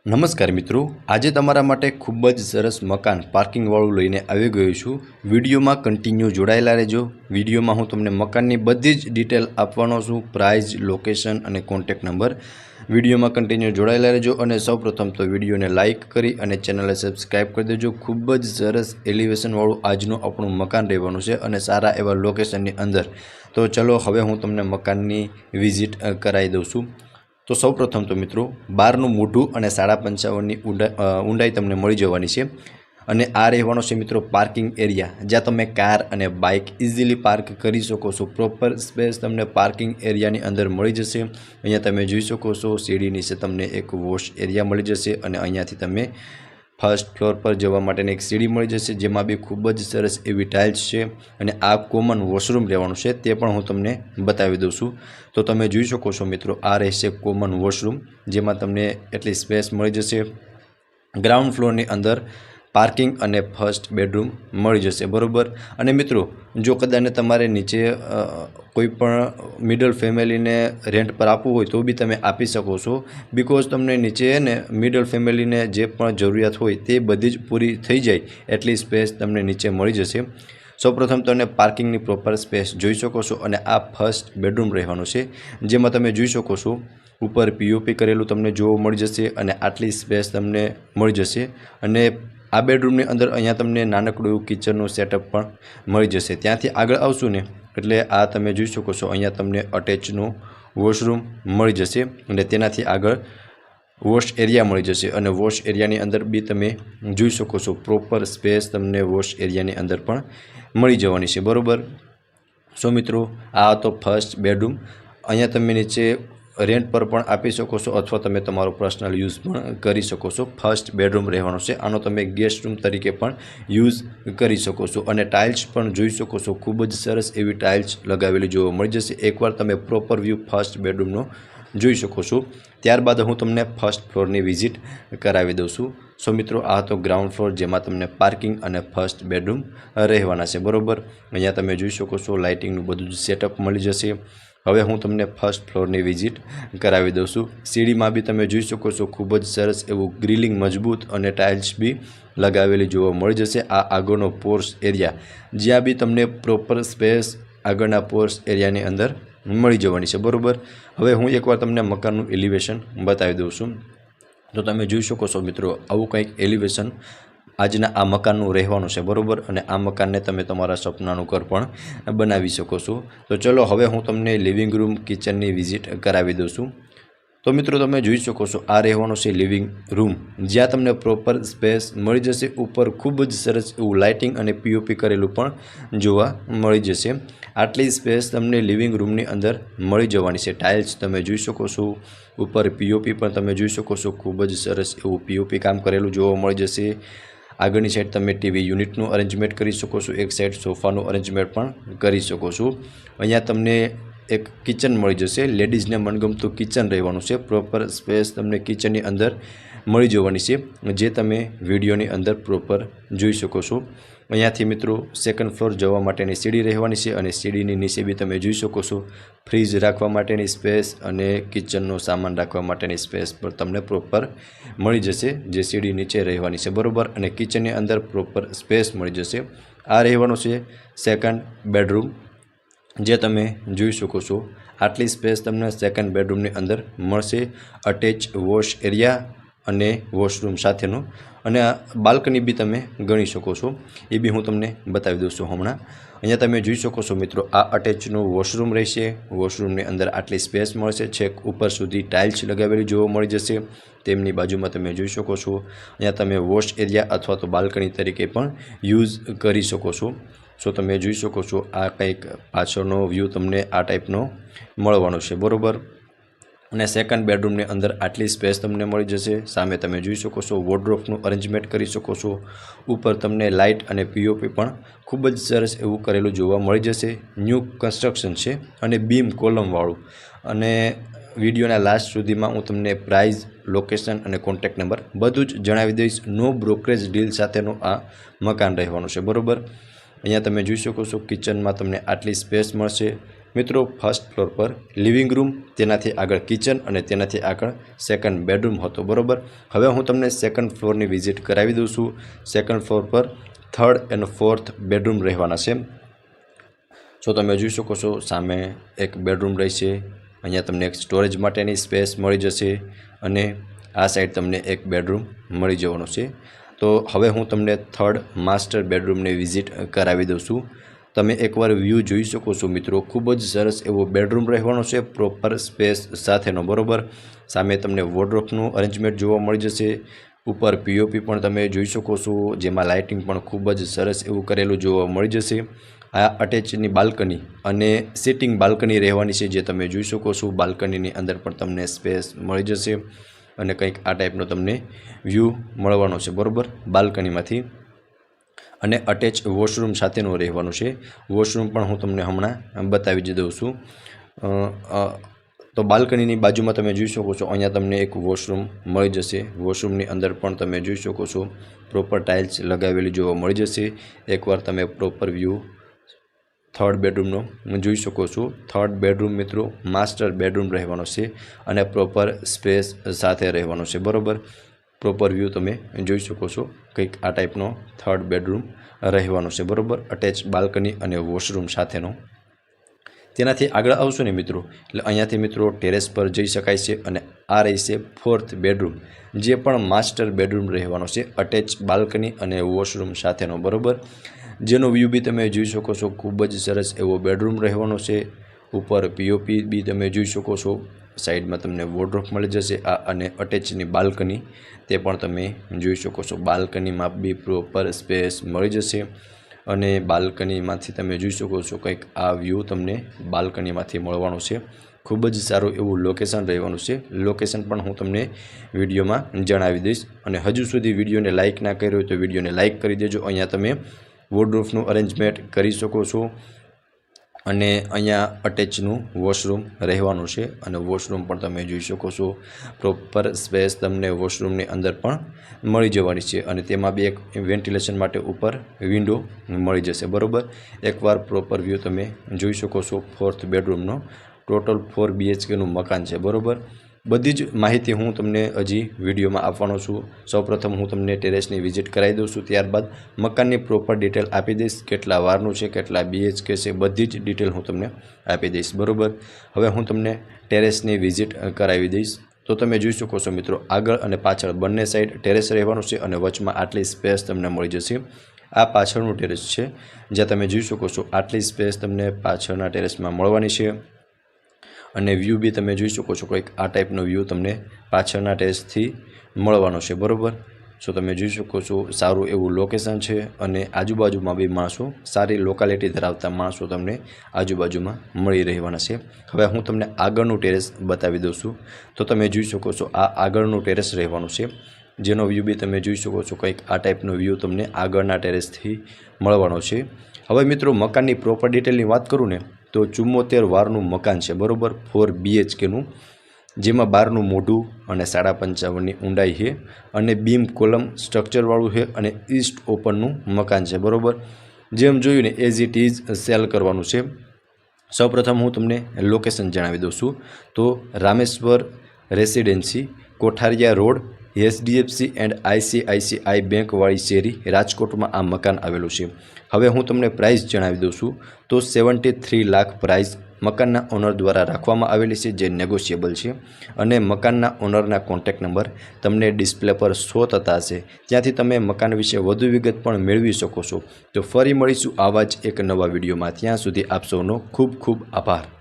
નમસ્કાર મિત્રો, આજે તમારા માટે ખૂબ જ સરસ મકાન પાર્કિંગવાળું લઈને આવી ગયો છું। વિડીયોમાં કન્ટિન્યુ જોડાયેલા રહેજો। વિડીયોમાં હું તમને મકાનની બધી જ ડિટેલ આપવાનો છું, પ્રાઇસ, લોકેશન અને કોન્ટેક્ટ નંબર। વિડીયોમાં કન્ટિન્યુ જોડાયેલા રહેજો અને સૌપ્રથમ તો વિડીયોને લાઇક કરી અને ચેનલને સબસ્ક્રાઈબ કરી દેજો। ખૂબ જ સરસ એલિવેશનવાળું આજનું આપણું મકાન રહેવાનું છે અને સારા એવા લોકેશનની અંદર। તો ચલો હવે હું તમને મકાનની વિઝિટ કરાવી દઉં છું। तो सौ प्रथम तो मित्रों बारनु मोढुं अने 55.5 ऊंडाई तमने मळी जवानी छे अने आ रहेवानो छे मित्रों पार्किंग एरिया, ज्यां तमे कार अने बाइक इजीली पार्क करी शको छो। प्रोपर स्पेस तमने पार्किंग एरियानी अंदर मळी जशे। अहींया तमे जोई शको छो सीडी नीचे तमने एक वॉश एरिया मळी जशे अने अहींयाथी तमे फर्स्ट फ्लोर पर जवा माटेनी एक सीडी मळी जशे, जेमां बी खूब ज सरस एवी टाइल्स छे अने आ कॉमन वॉशरूम रहेवानुं छे ते पण हुं तमने बतावी दऊं छुं। तो तमे जोई शको छो मित्रों आ रहेशे कॉमन वॉशरूम, जेमां तमने एटली स्पेस मळी जशे। ग्राउंड फ्लोरनी अंदर पार्किंग अने फर्स्ट बेडरूम मळी जशे, बरोबर। अने मित्रों जो कदाच तमारे नीचे कोईपण मिडल फेमिली ने रेंट पर आपवुं होय तो बी तमे आपी शको छो, बिकॉज तमने नीचे ने मिडल फेमिली ने जे पण जरूरियात होय ते बधी ज पूरी थई जाय एटली स्पेस तमने नीचे मळी जशे। सौप्रथम तमने पार्किंगनी प्रोपर स्पेस जोई शको छो अने आ फर्स्ट बेडरूम रहेवानुं छे, जेमां तमे जोई शको छो ऊपर पीओपी करेलुं तमने जोवा मळी जशे अने आटली स्पेस तमने मळी जशे। अने आ बेडरूमनी अंदर अहींया तमने नानकड़ुं एवुं किचननुं सेटअप पण मळी जशे। त्यांथी आगळ आवशुं ने एटले आ तमे जोई शको छो अहींया तमने अटेचनुं वॉशरूम मळी जशे अने तेनाथी आगळ वॉश एरिया मळी जशे अने वॉश एरियानी अंदर बी तमे जोई शको छो प्रोपर स्पेस तमने वॉश एरियानी अंदर पण मळी जवानी छे, बरोबर। सो मित्रों आ तो फर्स्ट बेडरूम। अहींया तमे नीचे रेंट पर पण आपी शको छो अथवा तमे तमारो पर्सनल यूज पण करी शको छो। फर्स्ट बेडरूम रहेवानो छे, आनो तमे गेस्ट रूम तरीके पण यूज करी शको छो अने टाइल्स पण जोई शको छो खूब ज सरस एवी टाइल्स लगावेली जोवा मळी जशे। एकवार तमे प्रोपर व्यू फर्स्ट बेडरूमनो जोई शको छो। त्यारबाद हूँ तमने फर्स्ट फ्लोरनी विजिट करावी दऊं छुं। सो मित्रों आ तो ग्राउंड फ्लोर, जेमां तमने पार्किंग अने फर्स्ट बेडरूम रहेवाना छे, बरोबर। अहींया तमे जोई शको छो लाइटिंगनुं बधुं ज सेटअप मळी जशे। हवे हूँ तमने फर्स्ट फ्लोरनी विजिट करावी दऊं छुं। सीडीमां बी तमे जोई शको छो खूब ज सरस एवुं ग्रिलिंग मजबूत अने टाइल्स बी लगावेली जोवा मळी जशे। आ आगळनो पोर्च एरिया, ज्यां बी तमने प्रोपर स्पेस आगळना पोर्च एरियानी अंदर मळी जवानी छे, बरोबर। हवे हूँ एकवार तमने मकाननुं एलिवेशन बतावी दऊं छुं। तो तमे जोई शको छो मित्रों आवुं कंईक एलिवेशन आजना आ मकाननुं रहेवानुं छे, बरोबर। अने आ मकानने तमे तमारा सपनानुं घर पण बनावी शको छो। तो चलो हवे हूँ तमने लिविंग रूम किचननी विजिट करावी दऊं छुं। तो मित्रों तमे जोई शको छो आ रहेवानो छे लिविंग रूम, ज्यां तमने प्रोपर स्पेस मळी जशे। ऊपर खूब ज सरस एवुं लाइटिंग अने पीओपी करेलुं पण जोवा मळी जशे। आटली स्पेस तमने लिविंग रूमनी अंदर मळी जवानी छे। टाइल्स तमे जोई शको छो, ऊपर पीओपी पण तमे जोई शको छो खूब ज सरस एवुं पीओपी काम करेलुं जोवा मळी जशे। आगळनी साइड तमे टीवी यूनिटनुं अरेन्जमेंट करी शको छो, एक साइड सोफानुं अरेन्जमेंट पण करी शको छो। अहींया तमने एक किचन मळी जशे, लेडीजने मनगमतुं किचन रहेवानुं छे। प्रोपर स्पेस तमने किचननी अंदर मळी जवानी छे, जे तमे विडियोनी अंदर प्रोपर जोई शको छो। अहींयाथी मित्रों सेकंड फ्लोर जवा माटेनी सीडी रहेवानी छे अने सीडीनी नीचे बी तमे जोई शको छो फ्रीज राखवा माटेनी स्पेस अने किचननो सामान राखवा माटेनी स्पेस पर तमने प्रोपर मळी जशे, जे सीडी नीचे रहेवानी छे, बरोबर। अने किचननी अंदर प्रोपर स्पेस मळी जशे। आ रहेवानो छे सेकंड बेडरूम, जे तमे जोई शको छो। आटली स्पेस तमने सेकंड बेडरूमनी अंदर मळशे। अटेच वॉश एरिया अने वॉशरूम साथेनो अने बाल्कनी बी तमे गणी शको छो, ए बी हूँ तमने बतावी दऊं छुं हमणां। अहींया तमे जोई शको छो मित्रों आ अटेचनुं वॉशरूम रहेशे। वॉशरूमनी अंदर आटली स्पेस मळशे, छेक ऊपर सुधी टाइल्स लगावेली जोवा मळी जशे। तेमनी बाजुमां तमे जोई शको छो अहींया तमे वॉश एरिया अथवा तो बाल्कनी तरीके पण यूज करी शको छो। सो तमे जोई शको छो आ कंईक पाछळनो व्यू तमने आ टाइपनो मळवानो छे, बरोबर। अने सेकंड बेडरूमनी अंदर आटली स्पेस तमने मळी जशे। सामे तमे जोई शको छो वॉर्डरोबनुं अरेन्जमेंट करी शको छो। ऊपर तमने लाइट अने पीओपी पण खूब ज सरस एवुं करेलुं जोवा मळी जशे। न्यू कन्स्ट्रक्शन छे अने बीम कॉलमवाळुं। अने विडियोना लास्ट सुधीमां हूँ तमने प्राइस, लोकेशन अने कॉन्टेक्ट नंबर बधुं ज जणावी दईश। नो ब्रोकरेज डील साथेनो आ मकान रहेवानुं छे, बरोबर। अहींया तमे जोई शको छो किचन में तमने आटली स्पेस मळशे। મિત્રો ફર્સ્ટ ફ્લોર પર લિવિંગ રૂમ, તેનાથી આગળ કિચન અને તેનાથી આગળ સેકન્ડ બેડરૂમ હતો, બરાબર. હવે હું તમને સેકન્ડ ફ્લોરની વિઝિટ કરાવી દઉં છું. સેકન્ડ ફ્લોર પર થર્ડ અને ફોર્થ બેડરૂમ રહેવાના છે. તો તમે જોઈ શકો છો સામે એક બેડરૂમ રહેશે. અહીંયા તમને એક સ્ટોરેજ માટેની સ્પેસ મળી જશે અને આ સાઈડ તમને એક બેડરૂમ મળી જવાનો છે. તો હવે હું તમને થર્ડ માસ્ટર બેડરૂમની વિઝિટ કરાવી દઉં છું. તમે એકવાર વ્યૂ જોઈ શકો છો મિત્રો. ખૂબ જ સરસ એવો બેડરૂમ રહેવાનો છે, પ્રોપર સ્પેસ સાથેનો, બરાબર. સામે તમને વોર્ડરોબનું અરેન્જમેન્ટ જોવા મળી જશે. ઉપર પીઓપી પણ તમે જોઈ શકો છો, જેમાં લાઇટિંગ પણ ખૂબ જ સરસ એવું કરેલું જોવા મળી જશે. આ અટેચની બાલ્કની અને સિટિંગ બાલ્કની રહેવાની છે, જે તમે જોઈ શકો છો. બાલ્કનીની અંદર પણ તમને સ્પેસ મળી જશે અને કંઈક આ ટાઈપનો તમને વ્યૂ મળવાનો છે, બરાબર, બાલ્કનીમાંથી. અને અટેચ વોશરૂમ સાથેનું રહેવાનું છે. વોશરૂમ પણ હું તમને હમણાં બતાવી જ દઉં છું. તો બાલ્કનીની બાજુમાં તમે જોઈ શકો છો, અહીંયા તમને એક વોશરૂમ મળી જશે. વોશરૂમની અંદર પણ તમે જોઈ શકો છો પ્રોપર ટાઇલ્સ લગાવેલી જોવા મળી જશે. એકવાર તમે પ્રોપર વ્યૂ થર્ડ બેડરૂમનો જોઈ શકો છો. થર્ડ બેડરૂમ મિત્રો માસ્ટર બેડરૂમ રહેવાનો છે અને પ્રોપર સ્પેસ સાથે રહેવાનો છે, બરાબર. પ્રોપર વ્યૂ તમે જોઈ શકો છો. કંઈક આ ટાઈપનો થર્ડ બેડરૂમ રહેવાનો છે, બરાબર. અટેચ બાલ્કની અને વોશરૂમ સાથેનો. તેનાથી આગળ આવશો ને મિત્રો, એટલે અહીંયાથી મિત્રો ટેરેસ પર જઈ શકાય છે. અને આ રહેશે ફોર્થ બેડરૂમ, જે પણ માસ્ટર બેડરૂમ રહેવાનો છે, અટેચ બાલ્કની અને વોશરૂમ સાથેનો, બરાબર. જેનો વ્યૂ બી તમે જોઈ શકો છો. ખૂબ જ સરસ એવો બેડરૂમ રહેવાનો છે. ઉપર પીઓપી બી તમે જોઈ શકો છો. સાઈડમાં તમને વોર્ડરોબ મળી જશે. આ અને અટેચની બાલ્કની તે પણ તમે જોઈ શકો છો. બાલ્કનીમાં બી પ્રોપર સ્પેસ મળી જશે અને બાલ્કનીમાંથી તમે જોઈ શકો છો કંઈક આ વ્યૂ તમને બાલ્કનીમાંથી મળવાનું છે. ખૂબ જ સારું એવું લોકેશન રહેવાનું છે. લોકેશન પણ હું તમને વિડીયોમાં જણાવી દઈશ. અને હજુ સુધી વિડીયોને લાઇક ના કર્યો હોય તો વિડીયોને લાઇક કરી દેજો. અહીંયા તમે વોર્ડરોબનું અરેન્જમેન્ટ કરી શકો છો અને અહીંયા અટેચનું વોશરૂમ રહેવાનું છે અને વોશરૂમ પણ તમે જોઈ શકો છો. પ્રોપર સ્પેસ તમને વોશરૂમની અંદર પણ મળી જવાની છે અને તેમાં બી એક વેન્ટિલેશન માટે ઉપર વિન્ડો મળી જશે, બરાબર. એકવાર પ્રોપર વ્યૂ તમે જોઈ શકો છો ફોર્થ બેડરૂમનો. ટોટલ 4 BHKનું મકાન છે, બરાબર. બધી જ માહિતી હું તમને હજી વિડીયોમાં આપવાનો છું. સૌપ્રથમ હું તમને ટેરેસની વિઝિટ કરાવી દઉં છું, ત્યારબાદ મકાનની પ્રોપર ડિટેલ આપી દઈશ. કેટલા વારનું છે, કેટલા BHK છે, બધી જ ડિટેલ હું તમને આપી દઈશ, બરાબર. હવે હું તમને ટેરેસની વિઝિટ કરાવી દઈશ. તો તમે જોઈ શકો છો મિત્રો, આગળ અને પાછળ બંને સાઈડ ટેરેસ રહેવાનું છે અને વચમાં આટલી સ્પેસ તમને મળી જશે. આ પાછળનું ટેરેસ છે, જ્યાં તમે જોઈ શકો છો આટલી સ્પેસ તમને પાછળના ટેરેસમાં મળવાની છે. અને વ્યૂ બી તમે જોઈ શકો છો, કંઈક આ ટાઈપનો વ્યૂ તમને પાછળના ટેરેસથી મળવાનો છે, બરાબર. સો તમે જોઈ શકો છો સારું એવું લોકેશન છે અને આજુબાજુમાં બી માણસો, સારી લોકાલિટી ધરાવતા માણસો તમને આજુબાજુમાં મળી રહેવાના છે. હવે હું તમને આગળનું ટેરેસ બતાવી દઉં છું. તો તમે જોઈ શકો છો આ આગળનું ટેરેસ રહેવાનું છે, જેનો વ્યૂ બી તમે જોઈ શકો છો. કંઈક આ ટાઈપનો વ્યૂ તમને આગળના ટેરેસથી મળવાનો છે. હવે મિત્રો મકાનની પ્રોપર ડિટેલની વાત કરું ને, તો 74 વારનું મકાન છે, બરાબર. 4 BHKનું, જેમાં 12નું મોઢું અને 55.5ની ઊંડાઈ છે અને બીમ કોલમ સ્ટ્રક્ચરવાળું છે અને ઈસ્ટ ઓપનનું મકાન છે, બરાબર. જેમ જોયું ને એઝ ઇટ ઇઝ સેલ કરવાનું છે. સૌપ્રથમ હું તમને લોકેશન જણાવી દઉં છું. તો Rameshwar residency, Kothariya road, HDFC and ICICI બેંકવાળી શેરી, રાજકોટમાં આ મકાન આવેલું છે. હવે હું તમને પ્રાઇસ જણાવી દઉં છું. તો 73 લાખ પ્રાઇસ મકાનના ઓનર દ્વારા રાખવામાં આવેલી છે, જે નેગોશિયેબલ છે. અને મકાનના ઓનરના કોન્ટેક્ટ નંબર તમને ડિસ્પ્લે પર શો થતા હશે, ત્યાંથી તમે મકાન વિશે વધુ વિગત પણ મેળવી શકો છો. તો ફરી મળીશું આવા જ એક નવા વિડીયોમાં. ત્યાં સુધી આપ સૌનો ખૂબ ખૂબ આભાર.